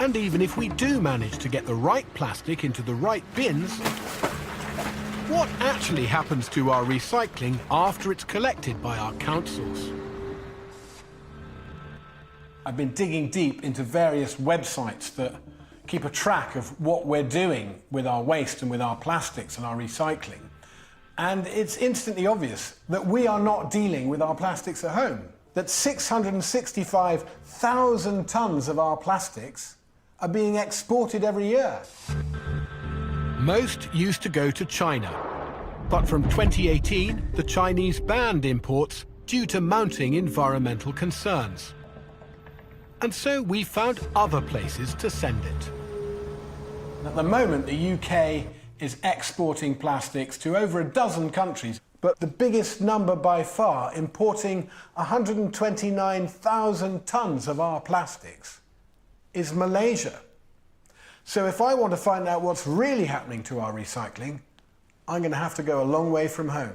And even if we do manage to get the right plastic into the right bins, what actually happens to our recycling after it's collected by our councils? I've been digging deep into various websites that keep a track of what we're doing with our waste and with our plastics and our recycling. And it's instantly obvious that we are not dealing with our plastics at home, that 665,000 tonnes of our plastics are being exported every year. Most used to go to China, but from 2018, the Chinese banned imports due to mounting environmental concerns. And so we found other places to send it. At the moment, the UK is exporting plastics to over a dozen countries, but the biggest number by far, importing 129,000 tonnes of our plastics, is Malaysia. So if I want to find out what's really happening to our recycling, I'm going to have to go a long way from home.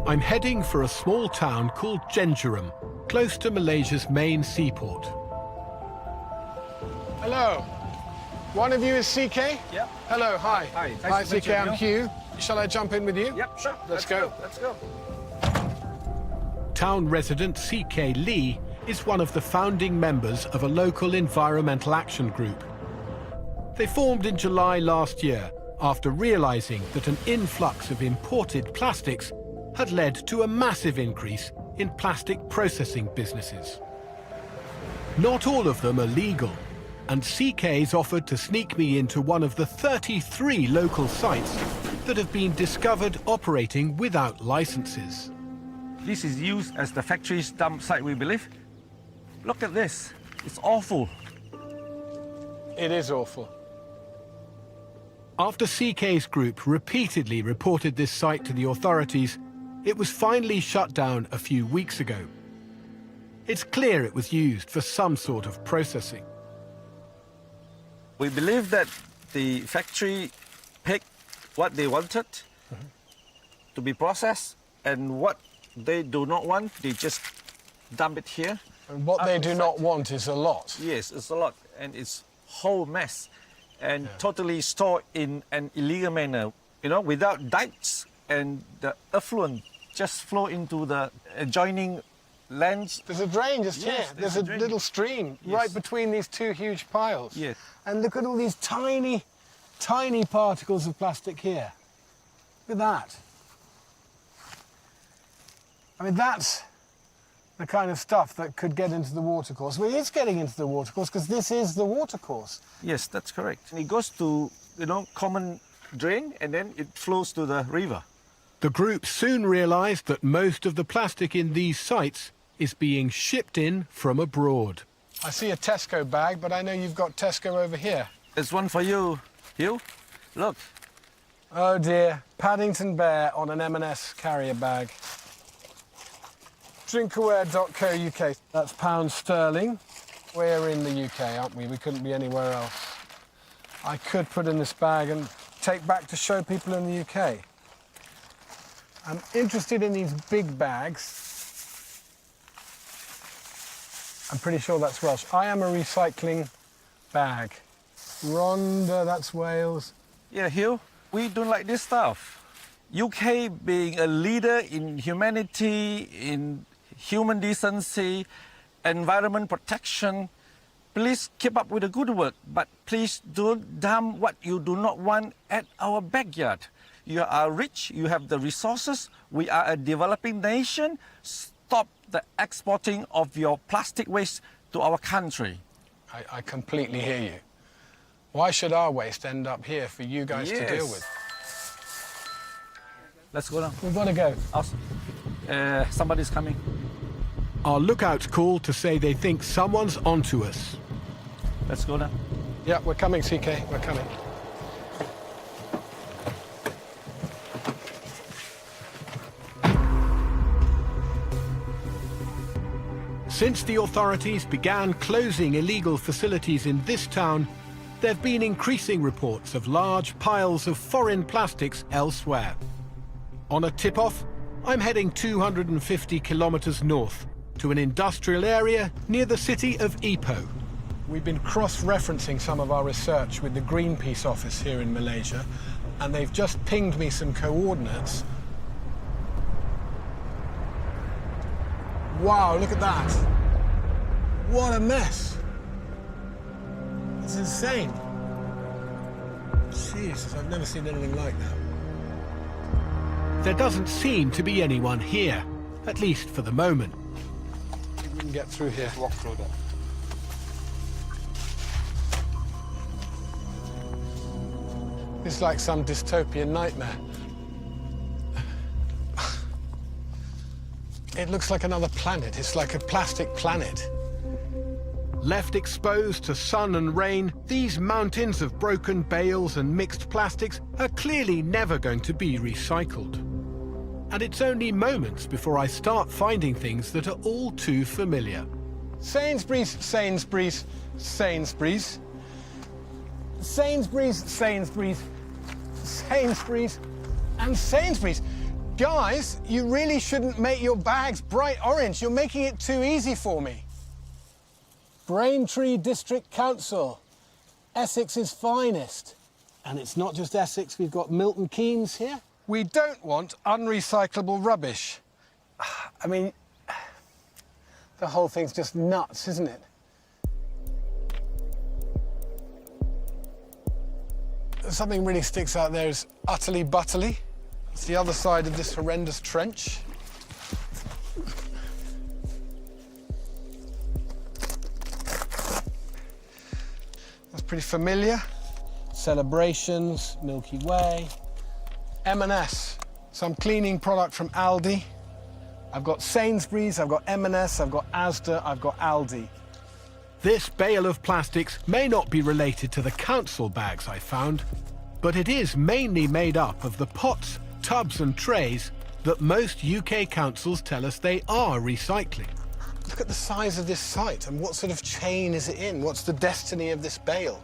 I'm heading for a small town called Jenjeram, close to Malaysia's main seaport. Hello. One of you is CK? Yep. Hello, hi. Hi. Hi, CK, I'm Hugh. Shall I jump in with you? Yep, sure. Let's go. Let's go. Town resident CK Lee is one of the founding members of a local environmental action group. They formed in July last year after realizing that an influx of imported plastics had led to a massive increase in plastic processing businesses. Not all of them are legal, and CK's offered to sneak me into one of the 33 local sites that have been discovered operating without licenses. This is used as the factory's dump site, we believe. Look at this. It's awful. It is awful. After CK's group repeatedly reported this site to the authorities, it was finally shut down a few weeks ago. It's clear it was used for some sort of processing. We believe that the factory picked what they wanted to be processed, and what they do not want, they just dump it here. And what they do not want is a lot. Yes, it's a lot, and it's whole mess, and totally stored in an illegal manner, you know, without dikes, and the effluent just flow into the adjoining lands. There's a drain just here. There's a little stream right between these two huge piles. Yes. And look at all these tiny, tiny particles of plastic here. Look at that. I mean, that's the kind of stuff that could get into the watercourse. Well, it's getting into the watercourse because this is the watercourse. Yes, that's correct. It goes to, you know, common drain, and then it flows to the river. The group soon realized that most of the plastic in these sites is being shipped in from abroad. I see a Tesco bag, but I know you've got Tesco over here. There's one for you, Hugh. Look. Oh dear, Paddington Bear on an M&S carrier bag. Drinkaware.co.uk. That's pounds sterling. We're in the UK, aren't we? We couldn't be anywhere else. I could put in this bag and take back to show people in the UK. I'm interested in these big bags. I'm pretty sure that's Welsh. I am a recycling bag. Rhondda, that's Wales. Yeah, Hugh, we don't like this stuff. UK being a leader in humanity, in human decency, environment protection, please keep up with the good work, but please don't dump what you do not want at our backyard. You are rich, you have the resources, we are a developing nation. Stop the exporting of your plastic waste to our country. I completely hear you. Why should our waste end up here for you guys to deal with? Let's go now. We've got to go. Somebody's coming. Our lookout's called to say they think someone's onto us. Let's go now. Yeah, we're coming, CK, we're coming. Since the authorities began closing illegal facilities in this town, there have been increasing reports of large piles of foreign plastics elsewhere. On a tip-off, I'm heading 250 kilometers north to an industrial area near the city of Ipoh. We've been cross-referencing some of our research with the Greenpeace office here in Malaysia, and they've just pinged me some coordinates. Wow, look at that. What a mess. It's insane. Jesus, I've never seen anything like that. There doesn't seem to be anyone here, at least for the moment. We can get through here. Walk through that. It's like some dystopian nightmare. It looks like another planet. It's like a plastic planet. Left exposed to sun and rain, these mountains of broken bales and mixed plastics are clearly never going to be recycled. And it's only moments before I start finding things that are all too familiar. Sainsbury's, Sainsbury's, Sainsbury's. Sainsbury's, Sainsbury's, Sainsbury's, and Sainsbury's. Guys, you really shouldn't make your bags bright orange. You're making it too easy for me. Braintree District Council, Essex's finest. And it's not just Essex, we've got Milton Keynes here. We don't want unrecyclable rubbish. I mean, the whole thing's just nuts, isn't it? Something really sticks out there is Utterly Butterly. It's the other side of this horrendous trench. That's pretty familiar. Celebrations, Milky Way. M&S, some cleaning product from Aldi. I've got Sainsbury's, I've got M&S, I've got Asda, I've got Aldi. This bale of plastics may not be related to the council bags I found, but it is mainly made up of the pots, tubs and trays that most UK councils tell us they are recycling. Look at the size of this site and what sort of chain is it in? What's the destiny of this bale?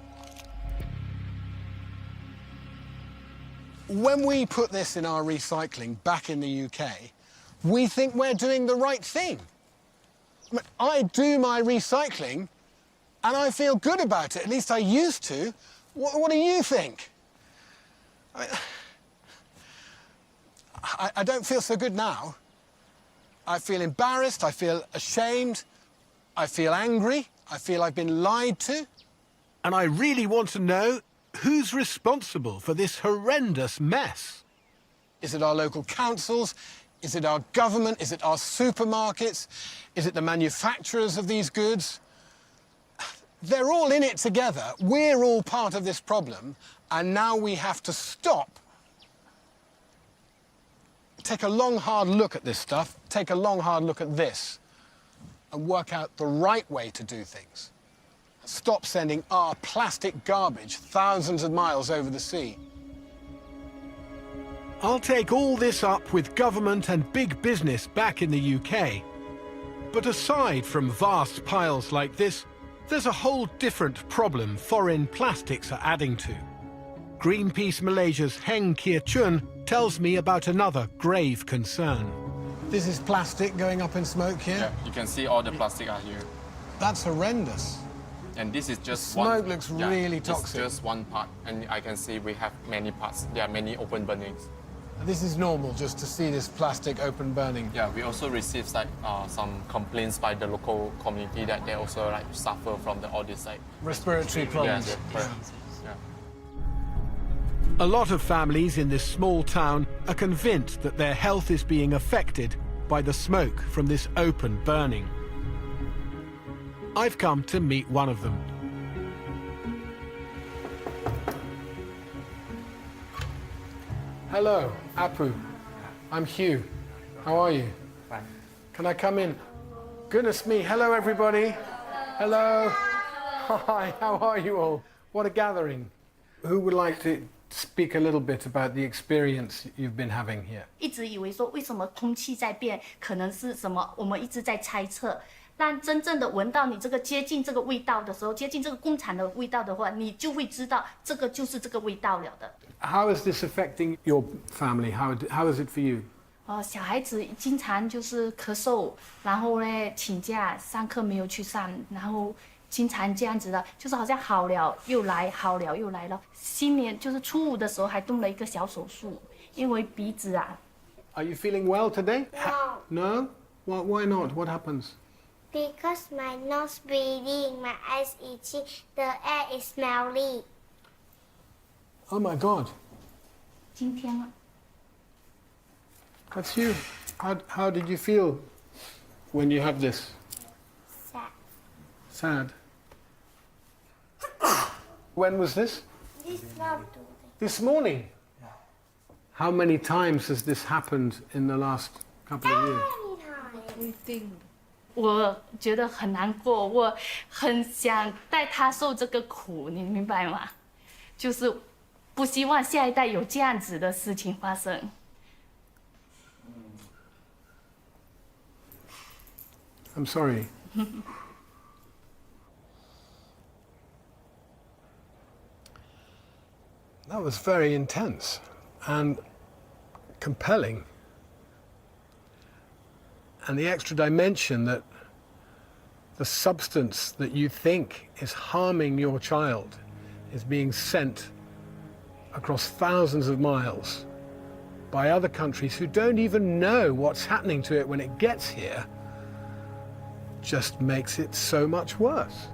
When we put this in our recycling back in the UK, we think we're doing the right thing. I mean, I do my recycling and I feel good about it. At least I used to. What do you think? I don't feel so good now. I feel embarrassed, I feel ashamed, I feel angry, I feel I've been lied to. And I really want to know who's responsible for this horrendous mess. Is it our local councils? Is it our government? Is it our supermarkets? Is it the manufacturers of these goods? They're all in it together. We're all part of this problem, and now we have to stop. Take a long, hard look at this stuff, take a long, hard look at this, and work out the right way to do things. Stop sending our plastic garbage thousands of miles over the sea. I'll take all this up with government and big business back in the UK. But aside from vast piles like this, there's a whole different problem foreign plastics are adding to. Greenpeace Malaysia's Heng Kier Chun tells me about another grave concern. This is plastic going up in smoke here? Yeah, you can see all the plastic are here. That's horrendous. And this is just Smoke one. looks really it's toxic. just one part, and I can see we have many parts. There are many open burnings. This is normal, just to see this plastic open burning. Yeah, we also receive some complaints by the local community that they also suffer from all this Respiratory problems. Yeah, correct. Yeah. A lot of families in this small town are convinced that their health is being affected by the smoke from this open burning. I've come to meet one of them. Hello, Apu. I'm Hugh. How are you? Fine. Can I come in? Goodness me, hello everybody. Hello. Hi, how are you all? What a gathering. Who would like to speak a little bit about the experience you've been having here? 一直以为说为什么空气在变，可能是什么？我们一直在猜测。但真正的闻到你这个接近这个味道的时候，接近这个工厂的味道的话，你就会知道这个就是这个味道了的。How is this affecting your family? How is it for you? 小孩子经常就是咳嗽，然后呢请假上课没有去上，然后经常这样子的，就是好像好了又来，好了又来了。新年就是初五的时候还动了一个小手术，因为鼻子啊。Are you feeling well today? No. No? Why not? What happens? Because my nose bleeding, my eyes itchy, the air is smelly. Oh my God. 今天啊， That's you. How did you feel when you have this? Sad. Sad. When was this? This love This morning. How many times has this happened in the last couple of years? anytime. 我觉得很难过，我很想带他受这个苦，你明白吗？就是不希望下一代有这样子的事情发生。I'm sorry. That was very intense and compelling. And the extra dimension that the substance that you think is harming your child is being sent across thousands of miles by other countries who don't even know what's happening to it when it gets here, just makes it so much worse.